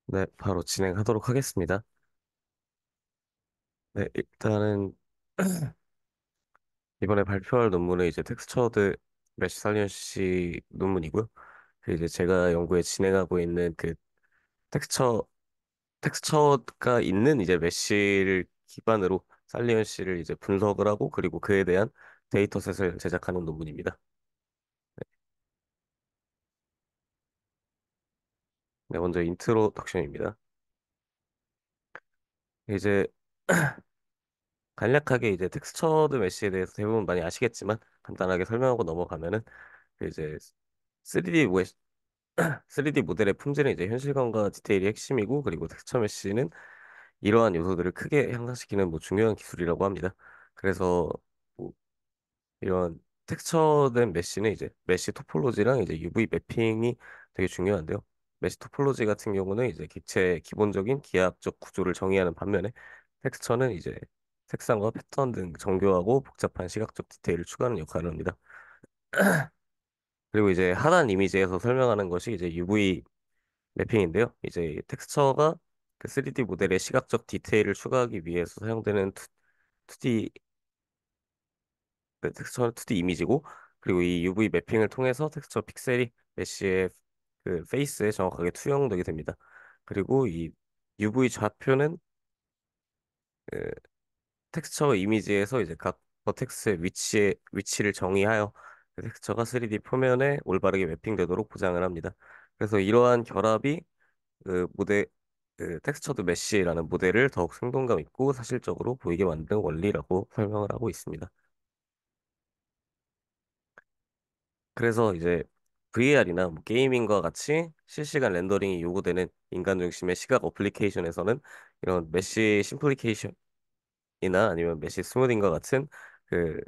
네, 바로 진행하도록 하겠습니다. 네, 일단은 이번에 발표할 논문은 이제 텍스처드 메시 살리언시 논문이고요. 이제 제가 연구에 진행하고 있는 그 텍스처 텍스처가 있는 이제 메시를 기반으로 살리언시를 이제 분석을 하고 그리고 그에 대한 데이터셋을 제작하는 논문입니다. 네, 먼저 인트로덕션입니다. 이제 간략하게 이제 텍스처드 메시에 대해서 대부분 많이 아시겠지만 간단하게 설명하고 넘어가면은 이제 3D 3D 모델의 품질은 이제 현실감과 디테일이 핵심이고 그리고 텍스처 메쉬는 이러한 요소들을 크게 향상시키는 뭐 중요한 기술이라고 합니다. 그래서 뭐 이런 텍스처된 메쉬는 이제 메쉬 토폴로지랑 이제 UV 매핑이 되게 중요한데요. 메쉬 토폴로지 같은 경우는 이제 객체의 기본적인 기하학적 구조를 정의하는 반면에 텍스처는 이제 색상과 패턴 등 정교하고 복잡한 시각적 디테일을 추가하는 역할을 합니다. 그리고 이제 하단 이미지에서 설명하는 것이 이제 UV 매핑인데요. 이제 텍스처가 그 3D 모델의 시각적 디테일을 추가하기 위해서 사용되는 2D, 텍스처는 2D 이미지고, 그리고 이 UV 매핑을 통해서 텍스처 픽셀이 메쉬의 그 페이스에 정확하게 투영되게 됩니다. 그리고 이 UV 좌표는 그 텍스처 이미지에서 이제 각 버텍스의 위치를 정의하여 그 텍스처가 3D 표면에 올바르게 매핑되도록 보장을 합니다. 그래서 이러한 결합이 그 그 텍스처드 메쉬라는 모델을 더욱 생동감 있고 사실적으로 보이게 만드는 원리라고 설명을 하고 있습니다. 그래서 이제 VR이나 뭐 게이밍과 같이 실시간 렌더링이 요구되는 인간 중심의 시각 어플리케이션에서는 이런 메쉬 심플리케이션이나 아니면 메쉬 스무딩과 같은 그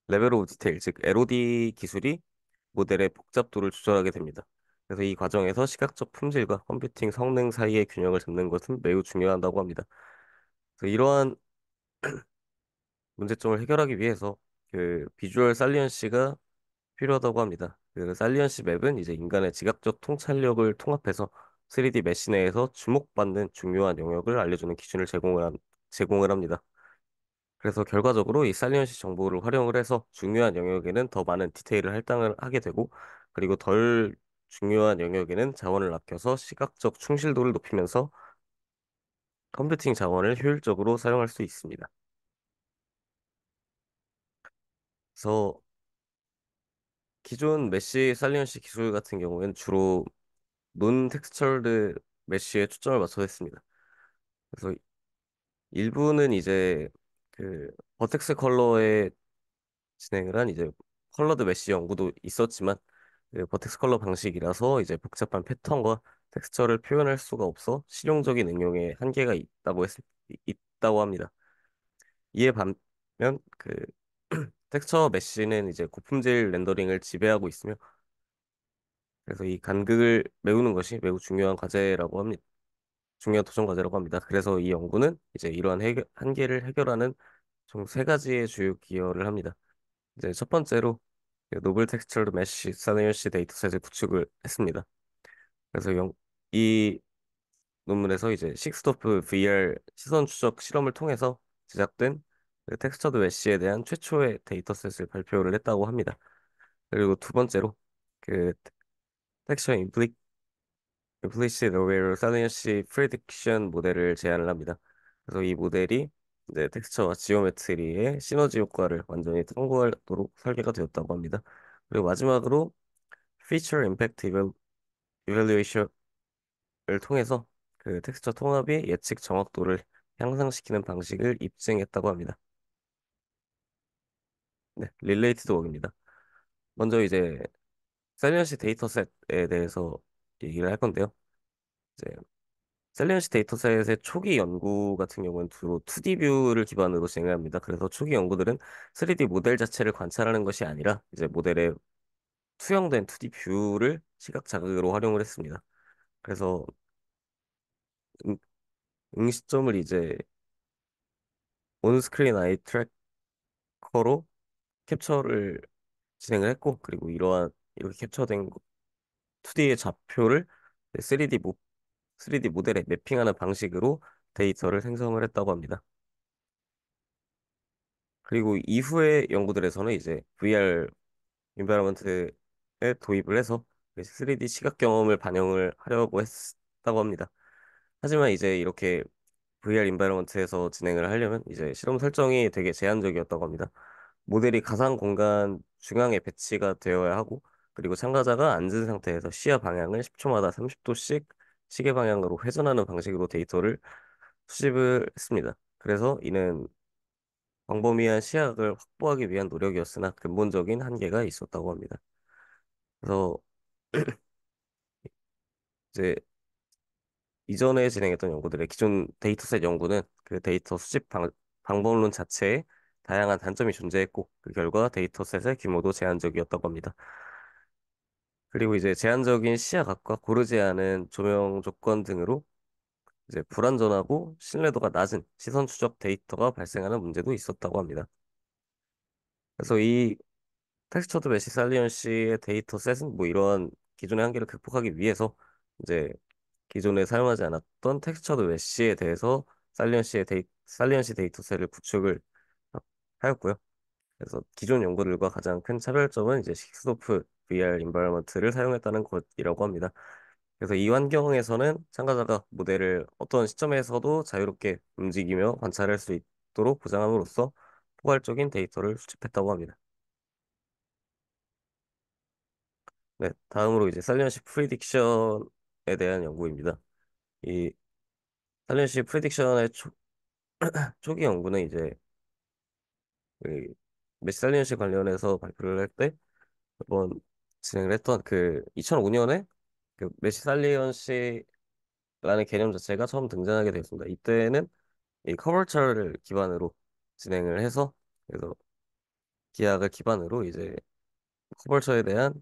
레벨 오브 디테일, 즉 LOD 기술이 모델의 복잡도를 조절하게 됩니다. 그래서 이 과정에서 시각적 품질과 컴퓨팅 성능 사이의 균형을 잡는 것은 매우 중요하다고 합니다. 그래서 이러한 문제점을 해결하기 위해서 그 비주얼 살리언시가 필요하다고 합니다. 그 살리언시 맵은 이제 인간의 지각적 통찰력을 통합해서 3D 메시 내에서 주목받는 중요한 영역을 알려주는 기준을 제공을 합니다. 그래서 결과적으로 이 살리언시 정보를 활용을 해서 중요한 영역에는 더 많은 디테일을 할당을 하게 되고 그리고 덜 중요한 영역에는 자원을 아껴서 시각적 충실도를 높이면서 컴퓨팅 자원을 효율적으로 사용할 수 있습니다. 그래서 기존 메시 살리언시 기술 같은 경우에는 주로 논 텍스처드 메쉬에 초점을 맞춰 했습니다. 그래서 일부는 이제 그 버텍스 컬러에 진행을 한 이제 컬러드 메쉬 연구도 있었지만 그 버텍스 컬러 방식이라서 이제 복잡한 패턴과 텍스처를 표현할 수가 없어 실용적인 응용에 한계가 있다고 합니다. 이에 반면 그 텍스처 메쉬는 이제 고품질 렌더링을 지배하고 있으며 그래서 이 간극을 메우는 것이 매우 중요한 과제라고 합니다. 중요한 도전 과제라고 합니다. 그래서 이 연구는 이제 이러한 한계를 해결하는 총 세 가지의 주요 기여를 합니다. 이제 첫 번째로 그 노블 텍스처드 메쉬 사내연시 데이터셋을 구축을 했습니다. 그래서 이 논문에서 이제 식스토프 VR 시선 추적 실험을 통해서 제작된 그 텍스처드 메쉬에 대한 최초의 데이터셋을 발표를 했다고 합니다. 그리고 두 번째로 그 텍스처 임플리시트 어웨어 살리언시 프리딕션 모델을 제안을 합니다. 그래서 이 모델이 이제 텍스처와 지오메트리의 시너지 효과를 완전히 탐구하도록 설계가 되었다고 합니다. 그리고 마지막으로 피처 임팩트 이밸루에이션을 통해서 그 텍스처 통합이 예측 정확도를 향상시키는 방식을 입증했다고 합니다. 네, 릴레이티드 웍입니다. 먼저 이제 살리언시 데이터셋에 대해서 얘기를 할 건데요. 이제 셀리언시 데이터셋의 초기 연구 같은 경우는 주로 2D 뷰를 기반으로 진행합니다. 그래서 초기 연구들은 3D 모델 자체를 관찰하는 것이 아니라 이제 모델의 투영된 2D 뷰를 시각 자극으로 활용을 했습니다. 그래서 응, 응시점을 이제 온스크린 아이 트래커로 캡처를 진행을 했고 그리고 이렇게 캡처된 2D의 좌표를 3D 3D 모델에 매핑하는 방식으로 데이터를 생성을 했다고 합니다. 그리고 이후의 연구들에서는 이제 VR 인바이러먼트에 도입을 해서 3D 시각 경험을 반영을 하려고 했다고 합니다. 하지만 이제 이렇게 VR 인바이러먼트에서 진행을 하려면 이제 실험 설정이 되게 제한적이었다고 합니다. 모델이 가상 공간 중앙에 배치가 되어야 하고, 그리고 참가자가 앉은 상태에서 시야 방향을 10초마다 30도씩 시계 방향으로 회전하는 방식으로 데이터를 수집을 했습니다. 그래서 이는 광범위한 시야각을 확보하기 위한 노력이었으나 근본적인 한계가 있었다고 합니다. 그래서 이제 이전에 진행했던 연구들의 기존 데이터셋 연구는 그 데이터 수집 방법론 자체에 다양한 단점이 존재했고, 그 결과 데이터셋의 규모도 제한적이었다고 합니다. 그리고 이제 제한적인 시야각과 고르지 않은 조명 조건 등으로 이제 불완전하고 신뢰도가 낮은 시선 추적 데이터가 발생하는 문제도 있었다고 합니다. 그래서 이 텍스처드 메시 살리언시의 데이터셋은 뭐 이러한 기존의 한계를 극복하기 위해서 이제 기존에 사용하지 않았던 텍스처드 메시에 대해서 살리언시 데이터셋을 구축을 하였고요. 그래서 기존 연구들과 가장 큰 차별점은 이제 식스도프 VR 인바이러먼트를 사용했다는 것이라고 합니다. 그래서 이 환경에서는 참가자가 모델을 어떤 시점에서도 자유롭게 움직이며 관찰할 수 있도록 보장함으로써 포괄적인 데이터를 수집했다고 합니다. 네, 다음으로 이제 살리언시 프리딕션에 대한 연구입니다. 이 살리언시 프리딕션의 초기 연구는 이제 그 메시 살리언시 관련해서 발표를 할 때 한번 진행을 했던 그 2005년에 그 메시 살리언시라는 개념 자체가 처음 등장하게 되었습니다. 이때는 이 커버처를 기반으로 진행을 해서 그래서 기하를 기반으로 이제 커버처에 대한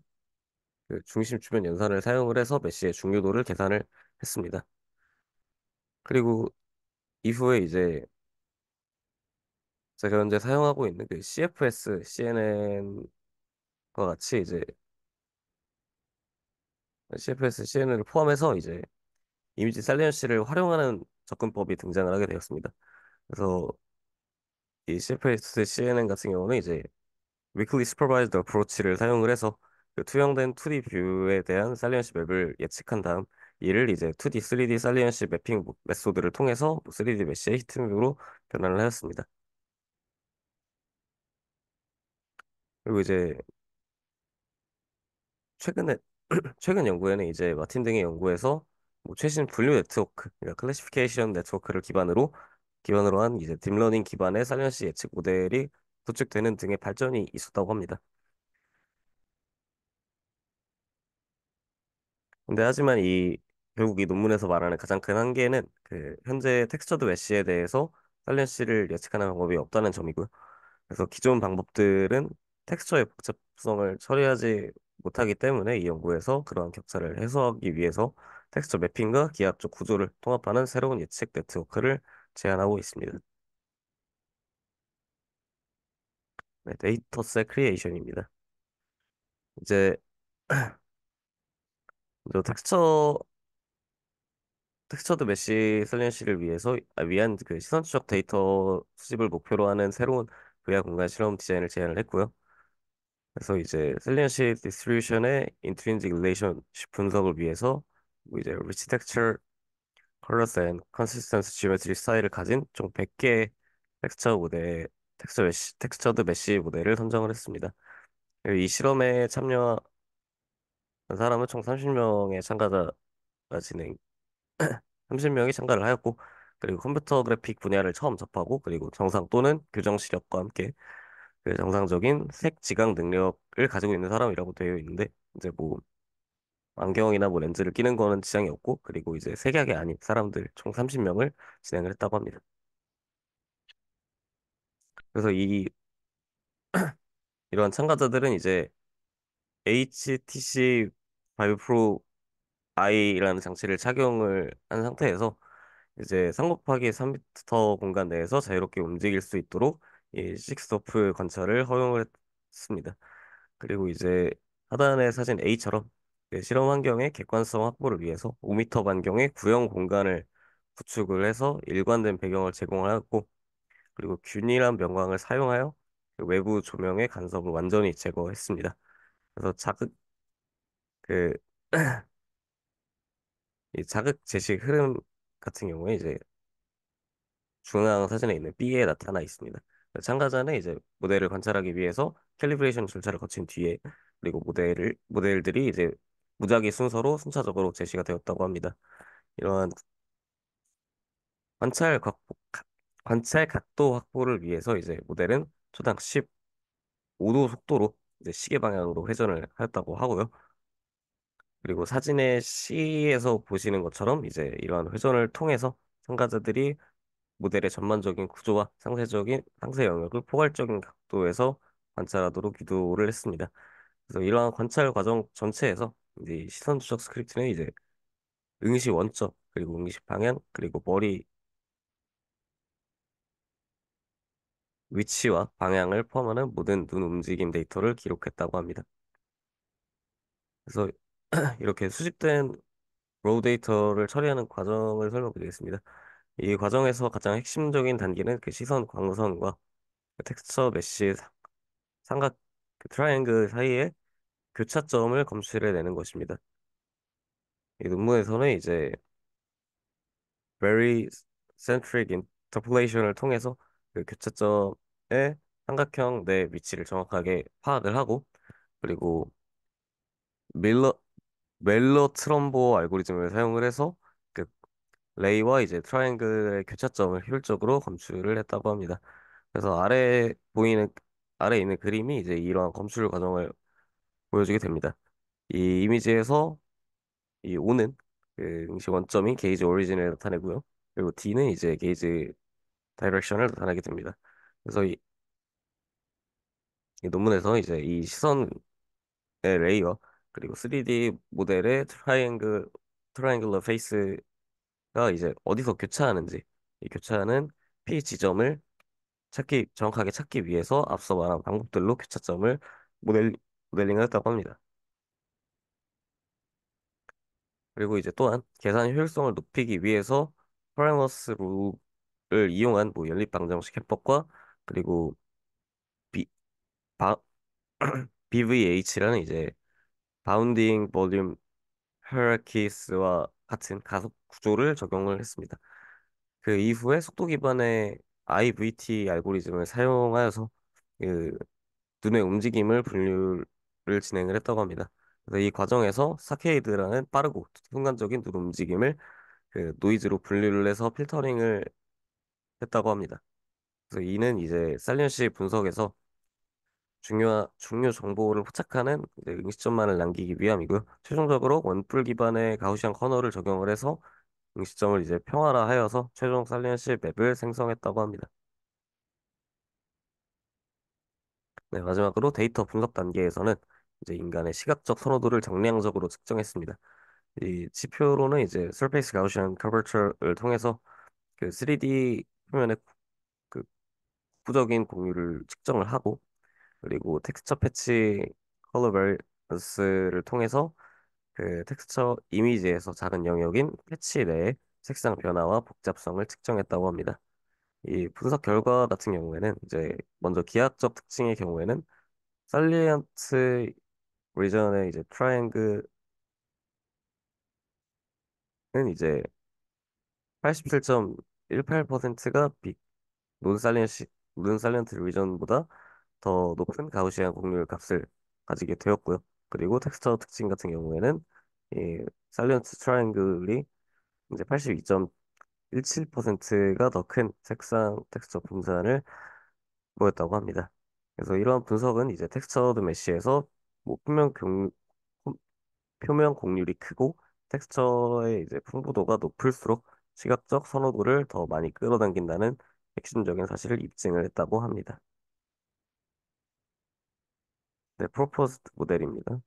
그 중심 주변 연산을 사용을 해서 메시의 중요도를 계산을 했습니다. 그리고 이후에 이제 제가 현재 사용하고 있는 그 CFS, CNN과 같이 이제 CFS, CNN을 포함해서 이제 이미지 살리언시를 활용하는 접근법이 등장을 하게 되었습니다. 그래서 이 CFS, CNN 같은 경우는 이제 Weakly Supervised Approach를 사용을 해서 그 투영된 2D 뷰에 대한 살리언시 맵을 예측한 다음 이를 이제 2D, 3D 살리언시 매핑 메소드를 통해서 3D 메시의 히트맵으로 변환을 하였습니다. 그리고 이제 최근에 최근 연구에는 이제 마틴 등의 연구에서 뭐 최신 분류 네트워크, 그러니까 클래시피케이션 네트워크를 기반으로 한 이제 딥러닝 기반의 살리언시 예측 모델이 구축되는 등의 발전이 있었다고 합니다. 근데 하지만 결국 이 논문에서 말하는 가장 큰 한계는 그 현재 텍스처드 메시에 대해서 살리언시를 예측하는 방법이 없다는 점이고요. 그래서 기존 방법들은 텍스처의 복잡성을 처리하지 못하기 때문에 이 연구에서 그러한 격차를 해소하기 위해서 텍스처 매핑과 기하학적 구조를 통합하는 새로운 예측 네트워크를 제안하고 있습니다. 네, 데이터셋 크리에이션입니다. 이제 저 텍스처드 메시 살리언시를 위한 그 시선 추적 데이터 수집을 목표로 하는 새로운 VR 공간 실험 디자인을 제안을 했고요. 그래서 이제 살리언시 디스트리뷰션의 인트린직 릴레이션십 분석을 위해서 뭐 이제 리치 텍스처, 컬러스 앤 컨시스턴스 지오메트리 스타일을 가진 총 100개의 텍스처드 메시 모델을 선정을 했습니다. 그리고 이 실험에 참여한 사람은 총 30명의 참가자가 진행 30명이 참가를 하였고, 그리고 컴퓨터 그래픽 분야를 처음 접하고, 그리고 정상 또는 교정 시력과 함께 그 정상적인 색 지각 능력을 가지고 있는 사람이라고 되어 있는데, 이제 뭐 안경이나 뭐 렌즈를 끼는 거는 지장이 없고, 그리고 이제 색약이 아닌 사람들 총 30명을 진행을 했다고 합니다. 그래서 이러한 참가자들은 이제 HTC 바이브 프로 I라는 장치를 착용을 한 상태에서 이제 3 곱하기 3미터 공간 내에서 자유롭게 움직일 수 있도록 이 식스도프 관찰을 허용을 했습니다. 그리고 이제 하단의 사진 A처럼 그 실험 환경의 객관성 확보를 위해서 5m 반경의 구형 공간을 구축을 해서 일관된 배경을 제공하고 그리고 균일한 명광을 사용하여 그 외부 조명의 간섭을 완전히 제거했습니다. 그래서 그, 이 자극 제식 흐름 같은 경우에 이제 중앙 사진에 있는 B에 나타나 있습니다. 참가자는 이제 모델을 관찰하기 위해서 캘리브레이션 절차를 거친 뒤에 그리고 모델들이 이제 무작위 순서로 순차적으로 제시가 되었다고 합니다. 이러한 관찰 각, 관찰 각도 확보를 위해서 이제 모델은 초당 15도 속도로 이제 시계 방향으로 회전을 하였다고 하고요. 그리고 사진의 C에서 보시는 것처럼 이제 이러한 회전을 통해서 참가자들이 모델의 전반적인 구조와 상세 영역을 포괄적인 각도에서 관찰하도록 유도를 했습니다. 그래서 이러한 관찰 과정 전체에서 이제 이 시선 추적 스크립트는 이제 응시 원점, 그리고 응시 방향, 그리고 머리 위치와 방향을 포함하는 모든 눈 움직임 데이터를 기록했다고 합니다. 그래서 이렇게 수집된 로우 데이터를 처리하는 과정을 설명드리겠습니다. 이 과정에서 가장 핵심적인 단계는 그 시선 광선과 그 텍스처 메쉬 삼각 그 트라이앵글 사이에 교차점을 검출해내는 것입니다. 이 논문에서는 이제 very centric interpolation을 통해서 그 교차점의 삼각형 내 위치를 정확하게 파악을 하고 그리고 밀러 멜러 트럼보 알고리즘을 사용을 해서 그 레이와 이제 트라이앵글의 교차점을 효율적으로 검출을 했다고 합니다. 그래서 아래 있는 그림이 이제 이러한 검출 과정을 보여주게 됩니다. 이 이미지에서 이 O는 그 응시 원점인 게이지 오리진을 나타내고요. 그리고 D는 이제 게이지 다이렉션을 나타내게 됩니다. 그래서 이 논문에서 이제 이 시선의 레이어 그리고 3D 모델의 트라이앵글러 페이스가 이제 어디서 교차하는지 이 교차하는 P 지점을 정확하게 찾기 위해서 앞서 말한 방법들로 교차점을 모델, 모델링을 했다고 합니다. 그리고 이제 또한 계산 효율성을 높이기 위해서 프라이머스 룰을 이용한 뭐 연립 방정식 해법과 그리고 비, 바, BVH라는 이제 바운딩 볼륨 헤라키스와 같은 가속 구조를 적용을 했습니다. 그 이후에 속도 기반의 IVT 알고리즘을 사용하여서 그 눈의 움직임을 분류를 진행을 했다고 합니다. 그래서 이 과정에서 사케이드라는 빠르고 순간적인 눈 움직임을 그 노이즈로 분류를 해서 필터링을 했다고 합니다. 그래서 이는 이제 살리언시 분석에서 중요 정보를 포착하는 이제 응시점만을 남기기 위함이고요. 최종적으로 원뿔 기반의 가우시안 커널을 적용을 해서 응시점을 이제 평활화하여서 최종 살리언시 맵을 생성했다고 합니다. 네, 마지막으로 데이터 분석 단계에서는 이제 인간의 시각적 선호도를 정량적으로 측정했습니다. 이 지표로는 이제 Surface Gaussian Curvature를 통해서 그 3D 표면의 그 구적인 공유를 측정을 하고 그리고 텍스처 패치 컬러 밸런스를 통해서 그 텍스처 이미지에서 작은 영역인 패치 내의 색상 변화와 복잡성을 측정했다고 합니다. 이 분석 결과 같은 경우에는 이제 먼저 기하학적 특징의 경우에는 살리언트 리전의 이제 트라이앵글은 이제 87.18%가 논살리언시 논살리언트 리전보다 더 높은 가우시안 곡률 값을 가지게 되었고요. 그리고 텍스처 특징 같은 경우에는 이 살리언트 트라이앵글이 이제 82.17%가 더 큰 색상 텍스처 분산을 보였다고 합니다. 그래서 이러한 분석은 이제 텍스처드 메쉬에서 뭐 표면 곡률이 크고 텍스처의 이제 풍부도가 높을수록 시각적 선호도를 더 많이 끌어당긴다는 핵심적인 사실을 입증을 했다고 합니다. 네, 프로포즈드 모델입니다.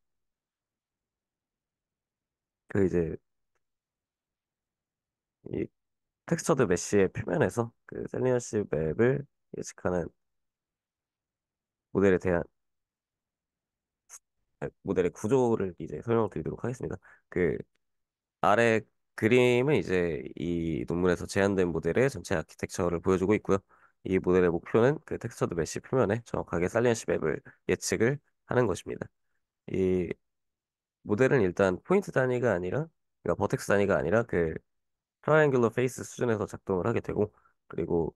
그 이제 이 텍스처드 메쉬의 표면에서 그 셀리너스 맵을 예측하는 모델에 대한 모델의 구조를 이제 설명드리도록 하겠습니다. 그 아래 그림은 이제 이 논문에서 제안된 모델의 전체 아키텍처를 보여주고 있고요. 이 모델의 목표는 그 텍스처드 메시 표면에 정확하게 살리언시 맵을 예측을 하는 것입니다. 이 모델은 일단 포인트 단위가 아니라, 그러니까 버텍스 단위가 아니라 그 트라이앵귤러 페이스 수준에서 작동을 하게 되고, 그리고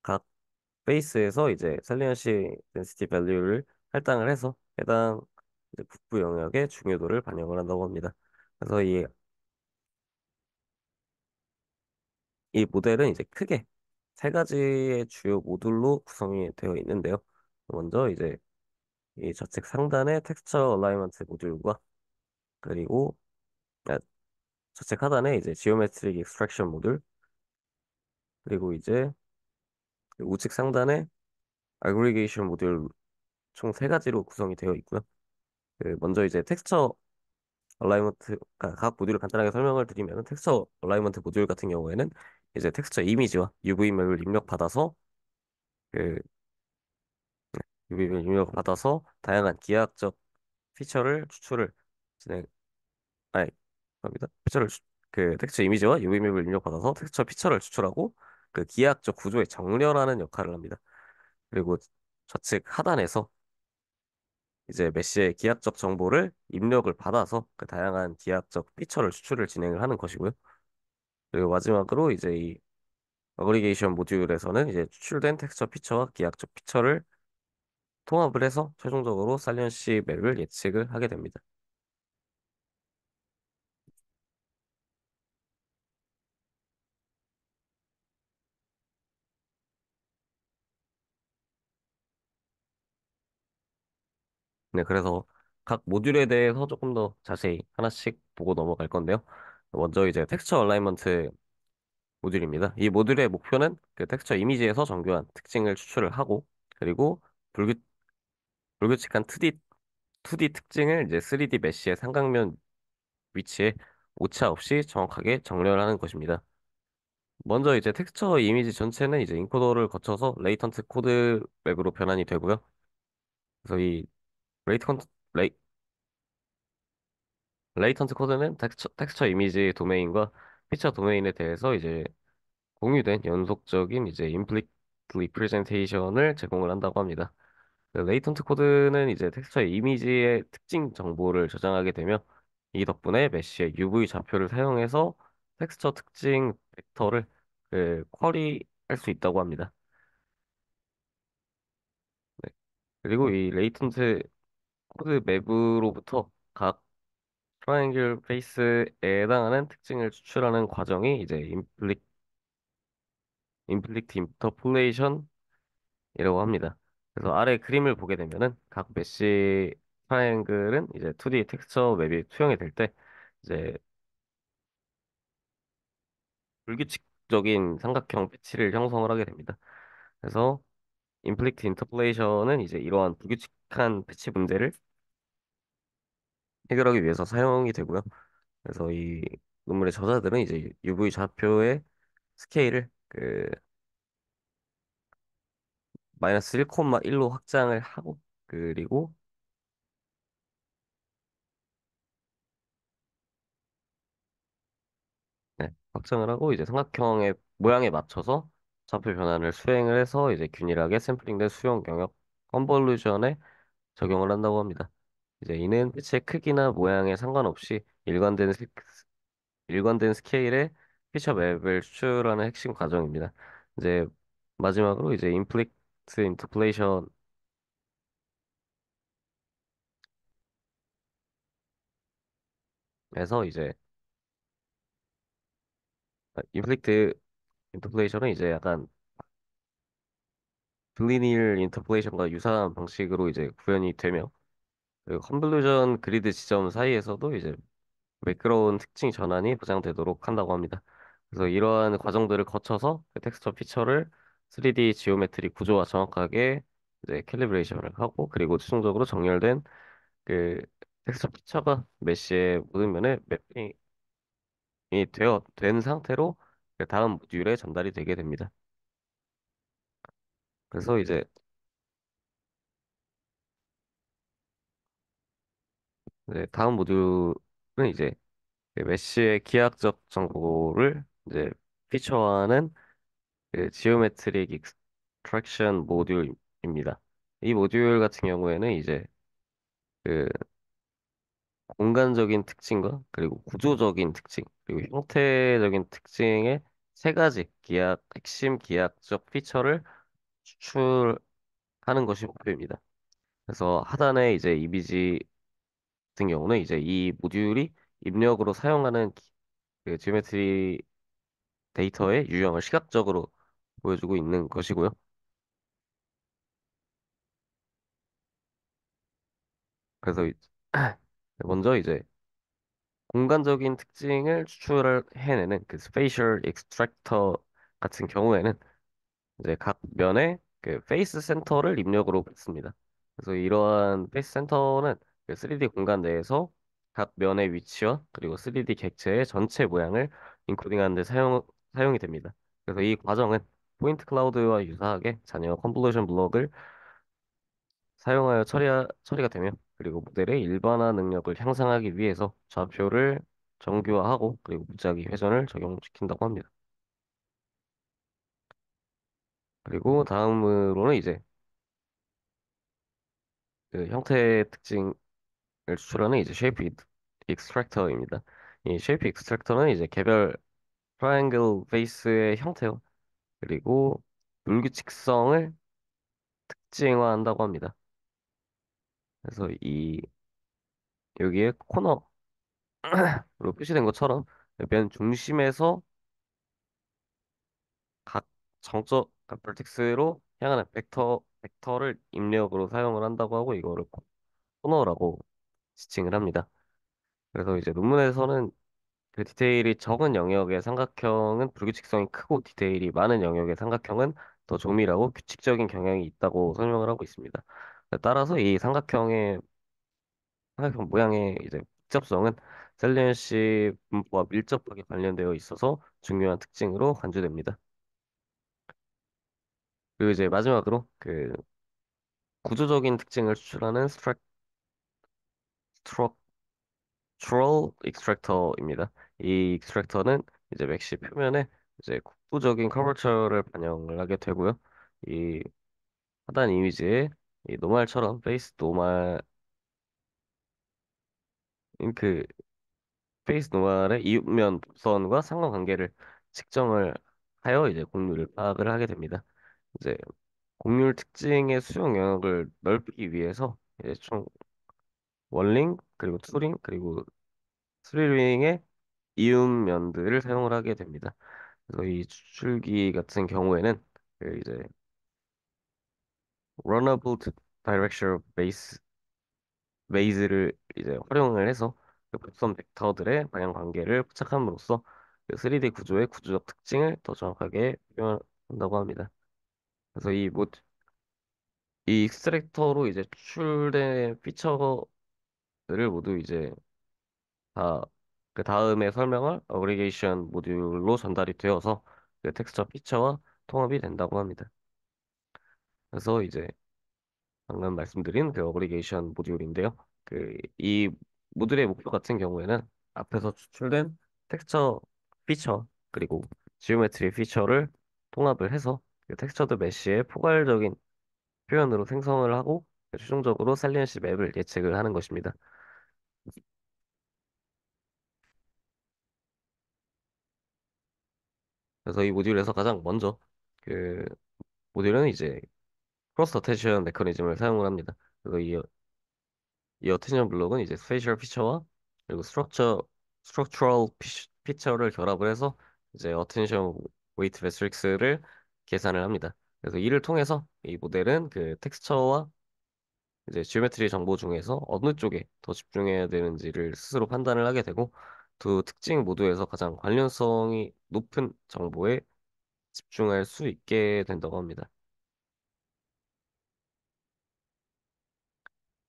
각 페이스에서 이제 살리언시 덴시티 밸류를 할당을 해서 해당 이제 북부 영역의 중요도를 반영을 한다고 합니다. 그래서 이 모델은 이제 크게 세 가지의 주요 모듈로 구성이 되어 있는데요. 먼저 이제 이 좌측 상단의 텍스처 얼라이먼트 모듈과 그리고 아, 좌측 하단에 이제 지오메트릭 익스트랙션 모듈, 그리고 이제 우측 상단에 아그리게이션 모듈, 총 세 가지로 구성이 되어 있고요. 그 먼저 이제 텍스처 얼라이먼트, 각 모듈을 간단하게 설명을 드리면, 텍스처 얼라이먼트 모듈 같은 경우에는 이제 텍스처 이미지와 UV 맵을 입력받아서 그 UV를 입력받아서 다양한 기하학적 피처를 추출을 진행, 아니, 겁니다. 그 텍스처 이미지와 UV 맵을 입력받아서 텍스처 피처를 추출하고 그 기하학적 구조의 정렬하는 역할을 합니다. 그리고 좌측 하단에서 이제 메시의 기하학적 정보를 입력을 받아서 그 다양한 기하학적 피처를 추출을 진행을 하는 것이고요. 그리고 마지막으로 이제 이 어그리게이션 모듈에서는 이제 추출된 텍스처 피처와 기하학적 피처를 통합을 해서 최종적으로 살리언시 맵을 예측을 하게 됩니다. 네, 그래서 각 모듈에 대해서 조금 더 자세히 하나씩 보고 넘어갈 건데요. 먼저 이제 텍스처 얼라이먼트 모듈입니다. 이 모듈의 목표는 그 텍스처 이미지에서 정교한 특징을 추출을 하고, 그리고 불규, 불규칙한 2D 특징을 이제 3D 메쉬의 삼각면 위치에 오차 없이 정확하게 정렬하는 것입니다. 먼저 이제 텍스처 이미지 전체는 이제 인코더를 거쳐서 레이턴트 코드 맵으로 변환이 되고요. 그래서 이 레이턴트 레이턴트 코드는 텍스처 이미지 도메인과 피처 도메인에 대해서 이제 공유된 연속적인 이제 임플리트 리프레젠테이션을 제공을 한다고 합니다. 레이턴트 코드는 이제 텍스처 이미지의 특징 정보를 저장하게 되며 이 덕분에 메쉬의 UV 좌표를 사용해서 텍스처 특징 벡터를 쿼리할 수 있다고 합니다. 네. 그리고 이 레이턴트 코드 맵으로부터 각 트라이앵글 페이스에 해당하는 특징을 추출하는 과정이 이제 임플릭트 인터폴레이션이라고 합니다. 그래서 아래 그림을 보게 되면은 각 메시 트라이앵글은 이제 2D 텍스처 맵이 투영이 될 때 이제 불규칙적인 삼각형 패치를 형성을 하게 됩니다. 그래서 임플릭트 인터폴레이션은 이제 이러한 불규칙한 패치 문제를 해결하기 위해서 사용이 되고요. 그래서 이 논문의 저자들은 이제 UV 좌표의 스케일을 마이너스 1,1로 확장을 하고, 그리고 네, 확장을 하고 이제 삼각형의 모양에 맞춰서 좌표 변환을 수행을 해서 이제 균일하게 샘플링된 수용 영역 컨볼루션에 적용을 한다고 합니다. 이제 이는 빛의 크기나 모양에 상관없이 일관된 스케일의 피처 맵을 추출하는 핵심 과정입니다. 이제 마지막으로 이제 인플릭트 인터폴레이션에서 이제 인플릭트 인터폴레이션은 이제 약간 블리니얼 인터폴레이션과 유사한 방식으로 이제 구현이 되며, 그리고 컨볼루전 그리드 지점 사이에서도 이제 매끄러운 특징 전환이 보장되도록 한다고 합니다. 그래서 이러한 과정들을 거쳐서 그 텍스처 피처를 3D 지오메트리 구조와 정확하게 이제 캘리브레이션을 하고, 그리고 최종적으로 정렬된 그 텍스처 피처가 메쉬의 모든 면에 매핑이 된 상태로 그 다음 모듈에 전달이 되게 됩니다. 그래서 이제 네, 다음 모듈은 이제 그 메쉬의 기하학적 정보를 이제 피처하는 그 지오메트릭 익스트랙션 모듈입니다. 이 모듈 같은 경우에는 이제 그 공간적인 특징과 그리고 구조적인 특징 그리고 형태적인 특징의 세 가지 핵심 기하학적 피처를 추출하는 것이 목표입니다. 그래서 하단에 이제 이미지 같은 경우는 이제 이 모듈이 입력으로 사용하는 그 지오메트리 데이터의 유형을 시각적으로 보여주고 있는 것이고요. 그래서 먼저 이제 공간적인 특징을 추출해내는 그 스페이셜 익스트랙터 같은 경우에는 이제 각 면에 그 페이스 센터를 입력으로 받습니다. 그래서 이러한 페이스 센터는 그 3D 공간 내에서 각 면의 위치와 그리고 3D 객체의 전체 모양을 인코딩하는 데 사용이 됩니다. 그래서 이 과정은 포인트 클라우드와 유사하게 자녀 컨볼루션 블럭을 사용하여 처리가 되며 그리고 모델의 일반화 능력을 향상하기 위해서 좌표를 정교화하고 그리고 무작위 회전을 적용시킨다고 합니다. 그리고 다음으로는 이제 그 형태 특징을 추출하는 이제 쉐이프 익스트랙터입니다. 이 쉐이프 익스트랙터는 이제 개별 트라이앵글 페이스의 형태와 그리고 불규칙성을 특징화한다고 합니다. 그래서 이 여기에 코너로 표시된 것처럼 맨 중심에서 각 정적 vertex로 향하는 벡터를 입력으로 사용을 한다고 하고 이거를 코너라고 지칭을 합니다. 그래서 이제 논문에서는 그 디테일이 적은 영역의 삼각형은 불규칙성이 크고 디테일이 많은 영역의 삼각형은 더 조밀하고 규칙적인 경향이 있다고 설명을 하고 있습니다. 따라서 이 삼각형 모양의 이제 복잡성은 셀리언시 분포와 밀접하게 관련되어 있어서 중요한 특징으로 간주됩니다. 그리고 이제 마지막으로 그 구조적인 특징을 추출하는 스트럭처럴 익스트랙터입니다. 이 익스트랙터는 이제 맥시 표면에 이제 국부적인 커버처를 반영을 하게 되고요. 이 하단 이미지에 이 노말처럼 페이스 노말 그 페이스 노말의 이웃면 곡선과 상관관계를 측정을 하여 이제 곡률을 파악을 하게 됩니다. 이제 곡률 특징의 수용 영역을 넓히기 위해서 이제 총 원링 그리고 투링 그리고 스리링의 이음면들을 사용을 하게 됩니다. 그래서 이 추출기 같은 경우에는 그 이제 runnable directional base를 이제 활용을 해서 그 곡선 벡터들의 방향 관계를 포착함으로써 그 3D 구조의 구조적 특징을 더 정확하게 표현한다고 합니다. 그래서 이 익스트랙터로 이제 추출된 피처들을 모두 이제 다 그 다음에 설명할 어그리게이션 모듈로 전달이 되어서 그 텍스처 피처와 통합이 된다고 합니다. 그래서 이제 방금 말씀드린 그 어그리게이션 모듈인데요. 그 이 모듈의 목표 같은 경우에는 앞에서 추출된 텍스처 피처 그리고 지오메트리 피처를 통합을 해서 그 텍스처드 메쉬의 포괄적인 표현으로 생성을 하고 최종적으로 살리언시 맵을 예측을 하는 것입니다. 그래서 이 모듈에서 가장 먼저 그 모듈은 이제 크로스 어텐션 메커니즘을 사용을 합니다. 그래서 이 어텐션 블록은 이제 스페이셜 피처와 그리고 스트럭처럴 피처를 결합을 해서 이제 어텐션 웨이트 매트릭스를 계산을 합니다. 그래서 이를 통해서 이 모델은 그 텍스처와 이제 지오메트리 정보 중에서 어느 쪽에 더 집중해야 되는지를 스스로 판단을 하게 되고 두 특징 모두에서 가장 관련성이 높은 정보에 집중할 수 있게 된다고 합니다.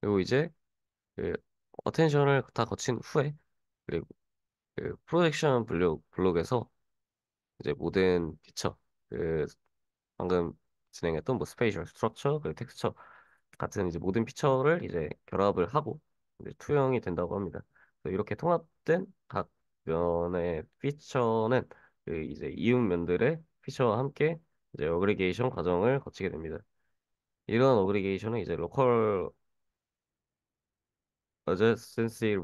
그리고 이제 그 어텐션을 다 거친 후에 그리고 그 프로젝션 블록에서 이제 모든 피처 그 방금 진행했던 뭐 스페이셜 스트럭처 그리고 텍스처 같은 이제 모든 피처를 이제 결합을 하고 이제 투영이 된다고 합니다. 그래서 이렇게 통합된 각 면의 피처는 그 이제 이웃 면들의 피처와 함께 이제 어그리게이션 과정을 거치게 됩니다. 이런 어그리게이션은 이제 로컬 adjacency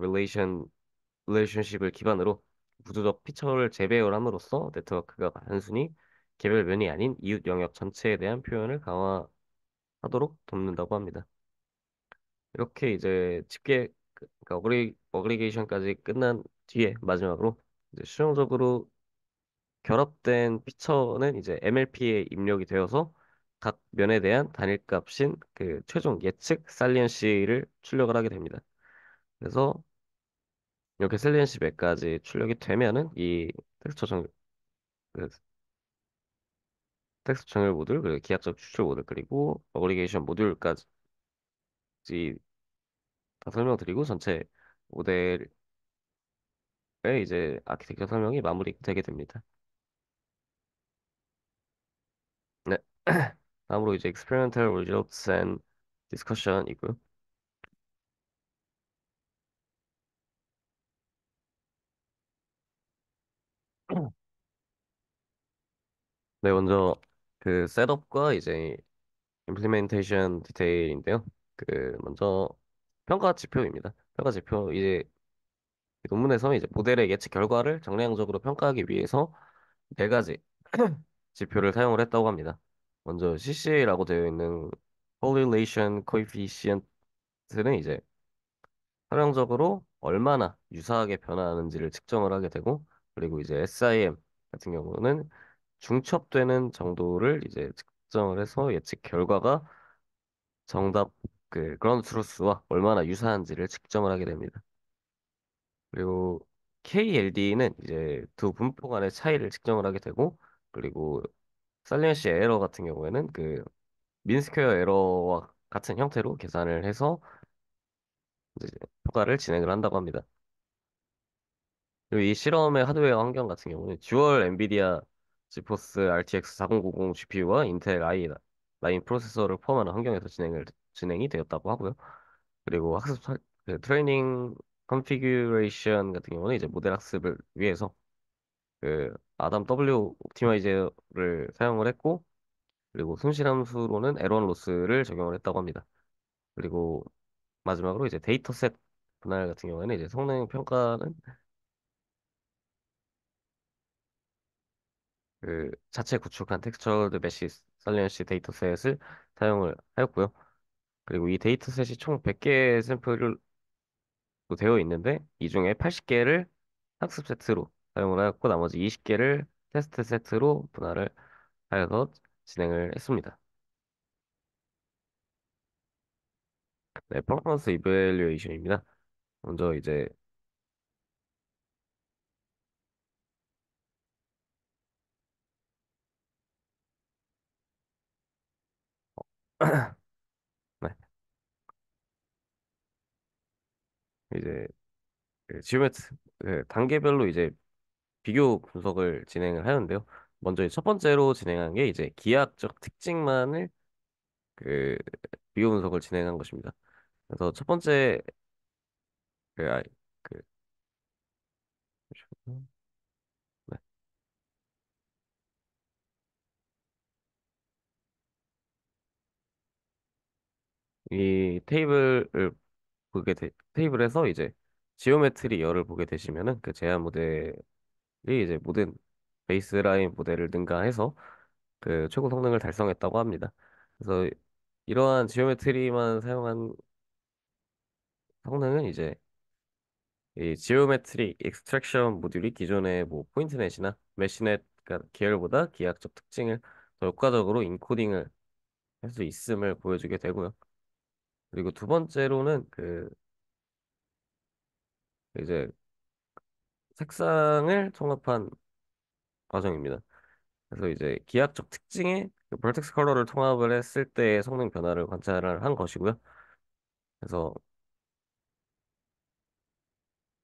relationship을 기반으로 구조적 피처를 재배열함으로써 네트워크가 단순히 개별 면이 아닌 이웃 영역 전체에 대한 표현을 강화하도록 돕는다고 합니다. 이렇게 이제 그러니까 어그리게이션까지 끝난 뒤에 마지막으로 이제 수용적으로 결합된 피처는 이제 MLP에 입력이 되어서 각 면에 대한 단일값인 그 최종 예측 살리언시를 출력을 하게 됩니다. 그래서 이렇게 살리언시 몇까지 출력이 되면은 이 텍스처 정, 그 텍스트 정렬 모듈 그리고 기하적 추출 모듈 그리고 어그리게이션 모듈까지 다 설명드리고 전체 모델의 이제 아키텍처 설명이 마무리되게 됩니다. 네. 다음으로 이제 experimental results and discussion이고요. 네, 먼저 그 셋업과 이제 implementation 디테일인데요. 그 먼저 평가 지표입니다. 평가 지표 이제 이 논문에서 이제 모델의 예측 결과를 정량적으로 평가하기 위해서 네 가지 지표를 사용을 했다고 합니다. 먼저 CCA라고 되어 있는 correlation coefficient는 이제 설형적으로 얼마나 유사하게 변화하는지를 측정을 하게 되고, 그리고 이제 SIM 같은 경우는 중첩되는 정도를 이제 측정을 해서 예측 결과가 정답 그 그런 트루스와 얼마나 유사한지를 측정을 하게 됩니다. 그리고 KLD는 이제 두 분포 간의 차이를 측정을 하게 되고, 그리고 살리언시 에러 같은 경우에는 그 민스퀘어 에러와 같은 형태로 계산을 해서 이제 평가를 진행을 한다고 합니다. 그리고 이 실험의 하드웨어 환경 같은 경우는 듀얼 엔비디아 지포스 RTX 4090 GPU와 인텔 i9 프로세서를 포함하는 환경에서 진행이 되었다고 하고요. 그리고 그 트레이닝 컨피규레이션 같은 경우는 이제 모델 학습을 위해서 그 아담 W 옵티마이저를 사용을 했고, 그리고 손실 함수로는 에런 로스를 적용을 했다고 합니다. 그리고 마지막으로 이제 데이터셋 분할 같은 경우에는 이제 성능 평가는 그 자체 구축한 텍스처드 메시 살리언시 데이터셋을 사용을 하였고요. 그리고 이 데이터셋이 총 100개의 샘플로 되어 있는데 이 중에 80개를 학습 세트로 사용을 하였고 나머지 20개를 테스트 세트로 분할을 하여서 진행을 했습니다. 네, 퍼포먼스 이밸류에이션입니다. 먼저 이제 네, 이제 그 지오메트 단계별로 이제 비교 분석을 진행을 하는데요. 먼저 첫 번째로 진행한 게 이제 기하학적 특징만을 그 비교 분석을 진행한 것입니다. 그래서 첫 번째 그, 아, 그 네. 이 테이블에서 이제 지오메트리 열을 보게 되시면은 그 제한 모델이 이제 모든 베이스라인 모델을 능가해서 그 최고 성능을 달성했다고 합니다. 그래서 이러한 지오메트리만 사용한 성능은 이제 이 지오메트릭 익스트랙션 모듈이 기존의 뭐 포인트넷이나 메시넷 계열보다 기하학적 특징을 더 효과적으로 인코딩을 할 수 있음을 보여주게 되고요. 그리고 두 번째로는 그 이제 색상을 통합한 과정입니다. 그래서 이제 기하학적 특징의 그 벌텍스 컬러를 통합을 했을 때의 성능 변화를 관찰을 한 것이고요. 그래서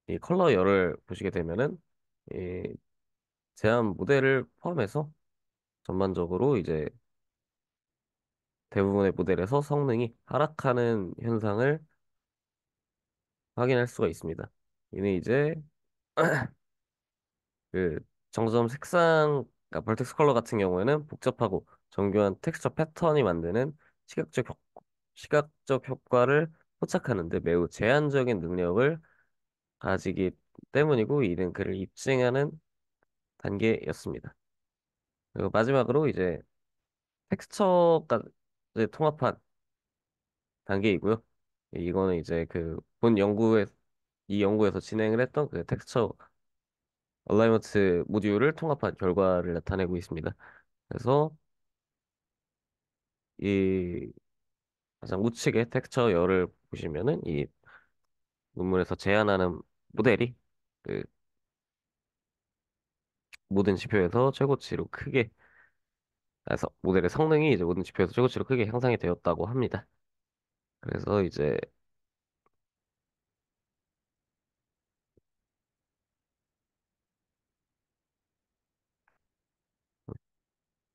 이 컬러 열을 보시게 되면은 이 제한 모델을 포함해서 전반적으로 이제 대부분의 모델에서 성능이 하락하는 현상을 확인할 수가 있습니다. 이는 이제 그 정점 색상, 그러니까 벌텍스 컬러 같은 경우에는 복잡하고 정교한 텍스처 패턴이 만드는 시각적 효, 시각적 효과를 포착하는데 매우 제한적인 능력을 가지기 때문이고 이는 그를 입증하는 단계였습니다. 그리고 마지막으로 이제 텍스처까지 통합한 단계이고요. 이거는 이제 그 본 연구에 이 연구에서 진행을 했던 그 텍스처 얼라이먼트 모듈을 통합한 결과를 나타내고 있습니다. 그래서 이 가장 우측의 텍스처 열을 보시면은 이 논문에서 제안하는 모델이 그 모든 지표에서 최고치로 크게 그래서 모델의 성능이 이제 모든 지표에서 최고치로 크게 향상이 되었다고 합니다. 그래서 이제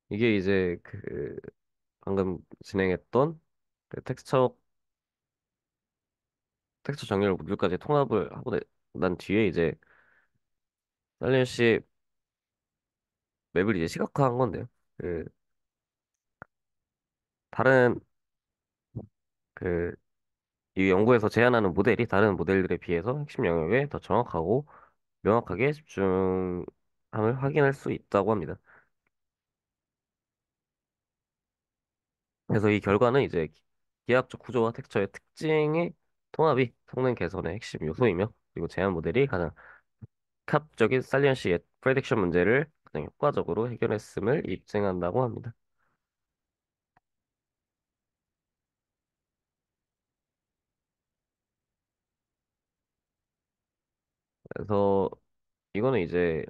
이게 이제 그 방금 진행했던 그 텍스처 정렬 모듈까지 통합을 하고 난 뒤에 이제 살리언시 맵을 이제 시각화한 건데요. 그 다른 그 이 연구에서 제안하는 모델이 다른 모델들에 비해서 핵심 영역에 더 정확하고 명확하게 집중함을 확인할 수 있다고 합니다. 그래서 이 결과는 이제 기하학적 구조와 텍스처의 특징의 통합이 성능 개선의 핵심 요소이며 그리고 제안 모델이 가장 복합적인 살리언시의 프레딕션 문제를 가장 효과적으로 해결했음을 입증한다고 합니다. 그래서 이거는 이제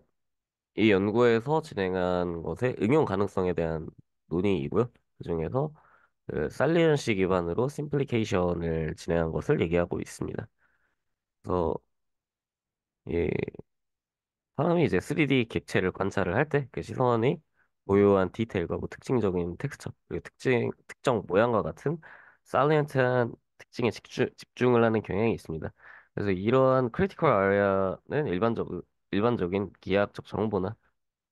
이 연구에서 진행한 것의 응용 가능성에 대한 논의이고요. 그중에서 그 살리언시 기반으로 심플리케이션을 진행한 것을 얘기하고 있습니다. 그래서 이 사람이 이제 3D 객체를 관찰을 할 때 그 시선이 고요한 디테일과 뭐 특징적인 텍스처, 그리고 특정 모양과 같은 살리언트한 특징에 집중을 하는 경향이 있습니다. 그래서 이러한 크리티컬 아rea는 일반적인 기하학적 정보나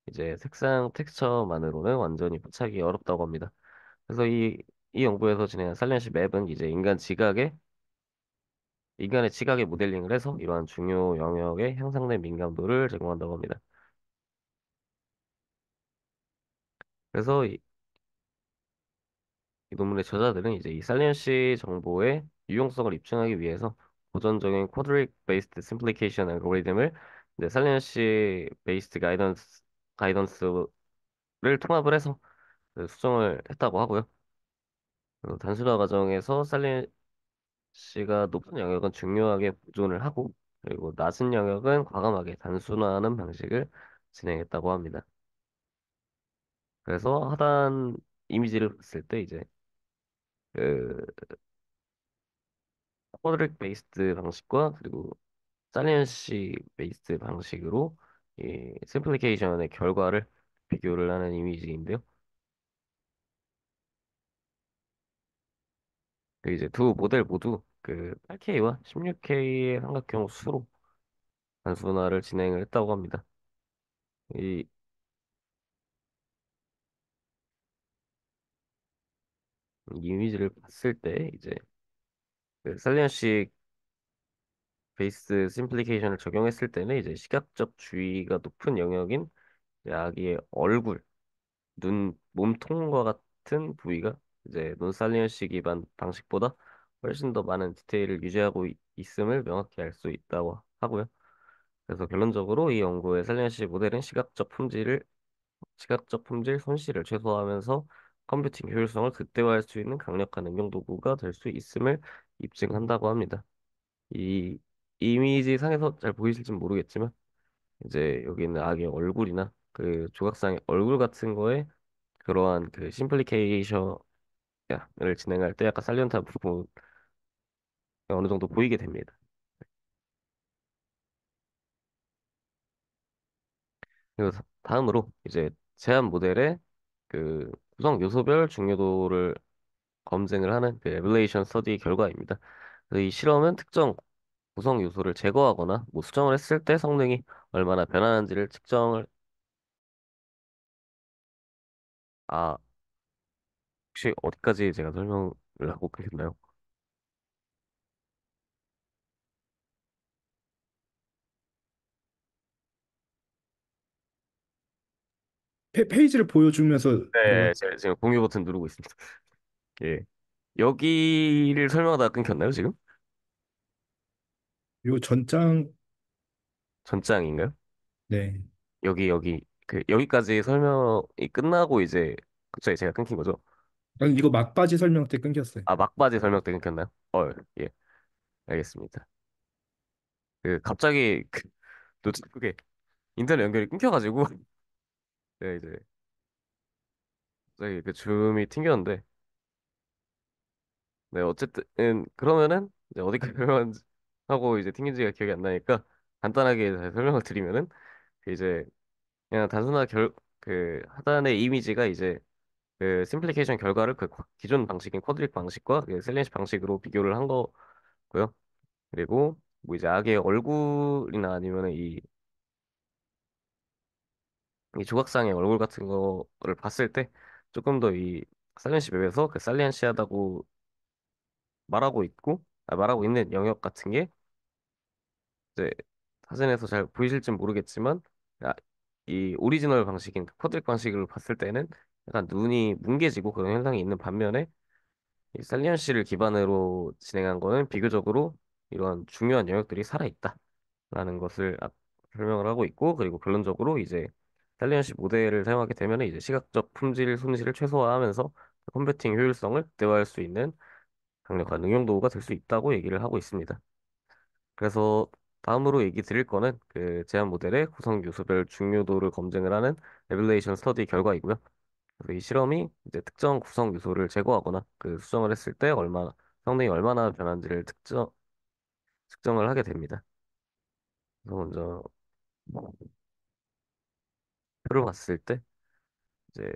이제 색상 텍스처만으로는 완전히 포착이 어렵다고 합니다. 그래서 이 연구에서 진행한 살리언시 맵은 이제 인간의 지각에 모델링을 해서 이러한 중요 영역에 향상된 민감도를 제공한다고 합니다. 그래서 이 논문의 저자들은 이제 이 살리언시 정보의 유용성을 입증하기 위해서 고전적인 쿼드릭 베이스드 심플리케이션 알고리즘을 이제 살리언시 베이스드 가이던스를 통합을 해서 그 수정을 했다고 하고요. 그리고 단순화 과정에서 살리언시가 높은 영역은 중요하게 보존을 하고 그리고 낮은 영역은 과감하게 단순화하는 방식을 진행했다고 합니다. 그래서 하단 이미지를 봤을 때 이제 그 쿼드릭 베이스드 방식과 그리고 살리언시 베이스드 방식으로 이 심플리케이션의 결과를 비교를 하는 이미지인데요. 그 이제 두 모델 모두 그 8K와 16K의 삼각형 수로 단순화를 진행을 했다고 합니다. 이, 이 이미지를 봤을 때 이제 그 살리언시 베이스 심플리케이션을 적용했을 때는 이제 시각적 주의가 높은 영역인 이제 아기의 얼굴, 눈, 몸통과 같은 부위가 이제 논살리언시 기반 방식보다 훨씬 더 많은 디테일을 유지하고 있음을 명확히 알 수 있다고 하고요. 그래서 결론적으로 이 연구의 살리언시 모델은 시각적 품질 손실을 최소화하면서 컴퓨팅 효율성을 극대화할 수 있는 강력한 응용 도구가 될 수 있음을 입증한다고 합니다. 이 이미지 상에서 잘 보이실지 모르겠지만 이제 여기 있는 악의 얼굴이나 그 조각상의 얼굴 같은 거에 그러한 그 심플리케이션을 진행할 때 약간 살리언트한 부분이 어느 정도 보이게 됩니다. 그리고 다음으로 이제 제한 모델의 그 구성 요소별 중요도를 검증을 하는 그 에벌레이션 스터디 결과입니다. 그래서 이 실험은 특정 구성 요소를 제거하거나 뭐 수정을 했을 때 성능이 얼마나 변하는지를 측정을. 아, 혹시 어디까지 제가 설명을 하고 끊겼나요? 페이지를 보여주면서 너가 네, 제가 지금 공유 버튼 누르고 있습니다. 예. 여기를 설명하다가 끊겼나요, 지금? 요 전장. 전장인가요? 네. 여기 여기까지 설명이 끝나고 이제 갑자기 제가 끊긴 거죠? 아니, 이거 막바지 설명 때 끊겼어요. 아, 막바지 설명 때 끊겼나요? 예, 알겠습니다. 갑자기 노트북에 인터넷 연결이 끊겨가지고 네, 이제 갑자기 그 줌이 튕겼는데, 네, 어쨌든 그러면은 이제 어디까지 설명한지 하고 이제 튕긴지가 기억이 안 나니까 간단하게 잘 설명을 드리면은, 이제 그냥 단순한 하단의 이미지가 이제 그 심플리케이션 결과를 기존 방식인 쿼드립 방식과 그 셀렌시 방식으로 비교를 한 거고요. 그리고 뭐 이제 악의 얼굴이나 아니면 이 조각상의 얼굴 같은 거를 봤을 때 조금 더 이 살리안시 맵에서 그 살리안시하다고 말하고 있는 영역 같은 게 이제 사진에서 잘 보이실진 모르겠지만, 아, 이 오리지널 방식인 그 쿼드릭 방식을 봤을 때는 약간 눈이 뭉개지고 그런 현상이 있는 반면에, 이 살리안시를 기반으로 진행한 거는 비교적으로 이런 중요한 영역들이 살아있다라는 것을 설명을 하고 있고, 그리고 결론적으로 이제 살리안시 모델을 사용하게 되면 이제 시각적 품질 손실을 최소화하면서 컴퓨팅 효율성을 극대화할 수 있는 강력한 응용 도구가 될 수 있다고 얘기를 하고 있습니다. 그래서 다음으로 얘기 드릴 거는 그 제한 모델의 구성 요소별 중요도를 검증을 하는 에밸루에이션 스터디 결과이고요. 그래서 이 실험이 이제 특정 구성 요소를 제거하거나 그 수정을 했을 때 성능이 얼마나 변한지를 측정을 하게 됩니다. 그래서 먼저 표를 봤을 때 이제,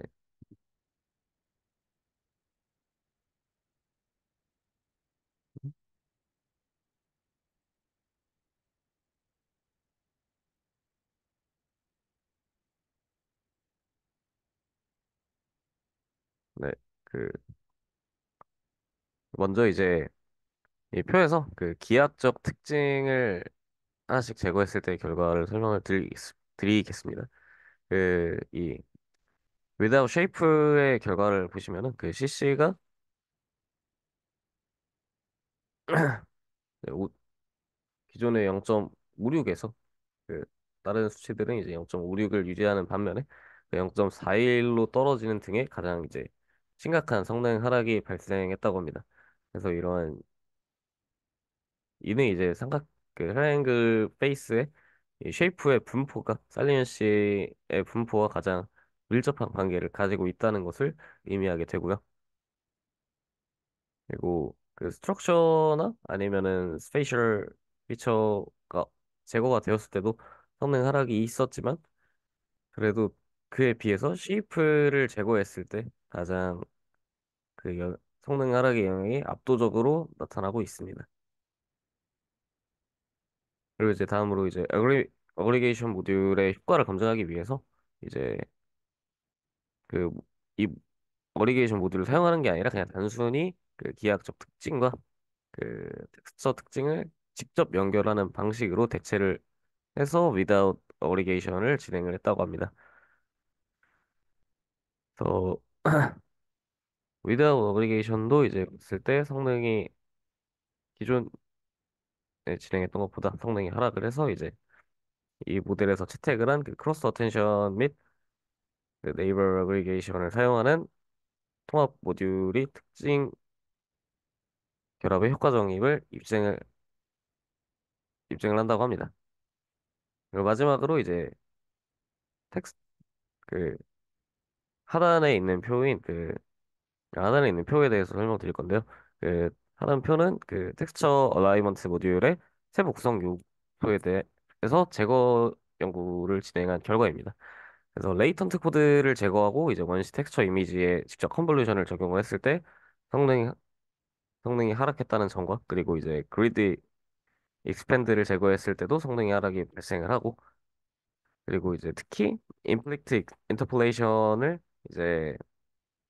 네, 그 먼저 이제 이 표에서 그 기하학적 특징을 하나씩 제거했을 때 결과를 드리겠습니다. 이 without shape의 결과를 보시면은 그 CC가 기존의 0.56에서 그 다른 수치들은 이제 0.56을 유지하는 반면에 그 0.41로 떨어지는 등의 가장 이제 심각한 성능 하락이 발생했다고 합니다. 그래서 이는 이제 트라이앵글 페이스의 이 쉐이프의 분포가 살리언시의 분포와 가장 밀접한 관계를 가지고 있다는 것을 의미하게 되고요. 그리고 그 스트럭처나 아니면은 스페이셜 피처가 제거가 되었을 때도 성능 하락이 있었지만, 그래도 그에 비해서 쉐이프를 제거했을 때 가장 성능 하락의 영향이 압도적으로 나타나고 있습니다. 그리고 이제 다음으로 이제 어그리게이션 모듈의 효과를 검증하기 위해서 이제 그 이 어그리게이션 모듈을 사용하는 게 아니라 그냥 단순히 그 기하학적 특징과 그 텍스처 특징을 직접 연결하는 방식으로 대체를 해서 without aggregation을 진행을 했다고 합니다. 그래서 without aggregation도 이제 봤을 때 성능이 기존에 진행했던 것보다 성능이 하락을 해서 이제 이 모델에서 채택을 한 그 크로스 어텐션 및 그 네이버 어그리게이션을 사용하는 통합 모듈이 특징 결합의 효과적임을 입증을 한다고 합니다. 그리고 마지막으로 이제 텍스트 그 하단에 있는 표인 그 하단에 있는 표에 대해서 설명드릴 건데요. 하단 표는 그 텍스처 어라이먼트 모듈의 세부 구성 요소에 대해서 제거 연구를 진행한 결과입니다. 그래서 레이턴트 코드를 제거하고 이제 원시 텍스처 이미지에 직접 컨볼루션을 적용을 했을 때 성능이 성능이 하락했다는 점과, 그리고 이제 익스펜드를 제거했을 때도 성능의 하락이 발생을 하고, 그리고 이제 특히 임플리트 인터폴레이션을 이제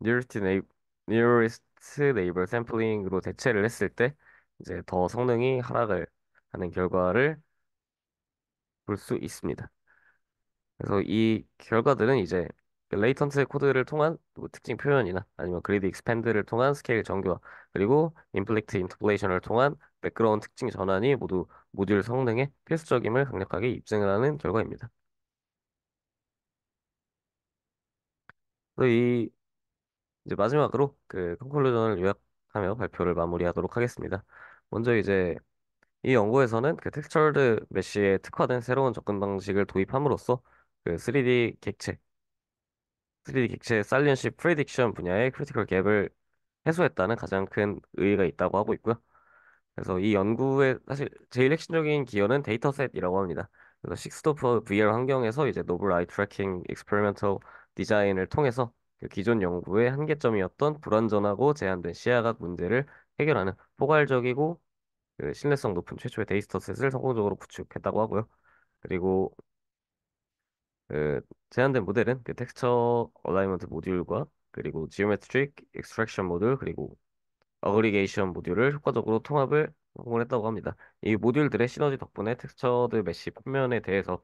nearest neigh- nearest neighbor 샘플링으로 대체를 했을 때 이제 더 성능이 하락을 하는 결과를 볼 수 있습니다. 그래서 이 결과들은 이제 레이턴트 코드를 통한 뭐 특징 표현이나 아니면 그리드 익스팬드를 통한 스케일 정교화 그리고 임플리트 인터폴레이션을 통한 백그라운드 특징 전환이 모두 모듈 성능의 필수적임을 강력하게 입증을 하는 결과입니다. 그래서 이 이제 마지막으로 그 컨클루전을 요약하며 발표를 마무리하도록 하겠습니다. 먼저 이제 이 연구에서는 그 텍스처드 메쉬에 특화된 새로운 접근 방식을 도입함으로써 그 3D 객체 살리언시 프리딕션 분야의 크리티컬 갭을 해소했다는 가장 큰 의의가 있다고 하고 있고요. 그래서 이 연구의 사실 제일 핵심적인 기여는 데이터셋이라고 합니다. 그래서 식스도프 VR 환경에서 이제 노블 아이 트래킹 익스페리멘털 디자인을 통해서 그 기존 연구의 한계점이었던 불완전하고 제한된 시야각 문제를 해결하는 포괄적이고 그 신뢰성 높은 최초의 데이터셋을 성공적으로 구축했다고 하고요. 그리고 그 제한된 모델은 그 텍스처 얼라이먼트 모듈과 그리고 지오메트릭 익스트랙션 모듈 그리고 어그리게이션 모듈을 효과적으로 통합을 성공했다고 합니다. 이 모듈들의 시너지 덕분에 텍스처드 메쉬 표면에 대해서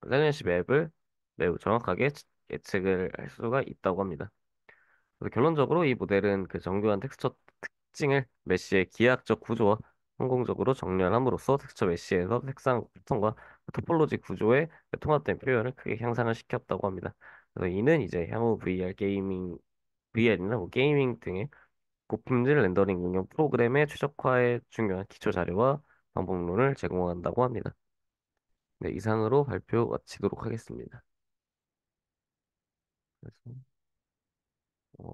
살리언시 맵을 매우 정확하게 예측을 할 수가 있다고 합니다. 그래서 결론적으로 이 모델은 그 정교한 텍스처 특징을 메쉬의 기하학적 구조와 성공적으로 정렬함으로써 텍스처 메쉬에서 색상 패턴과 토폴로지 구조의 통합된 표현을 크게 향상을 시켰다고 합니다. 그래서 이는 이제 향후 VR이나 뭐 게이밍 등의 고품질 렌더링 응용 프로그램의 최적화에 중요한 기초 자료와 방법론을 제공한다고 합니다. 네, 이상으로 발표 마치도록 하겠습니다. 그래서, 어,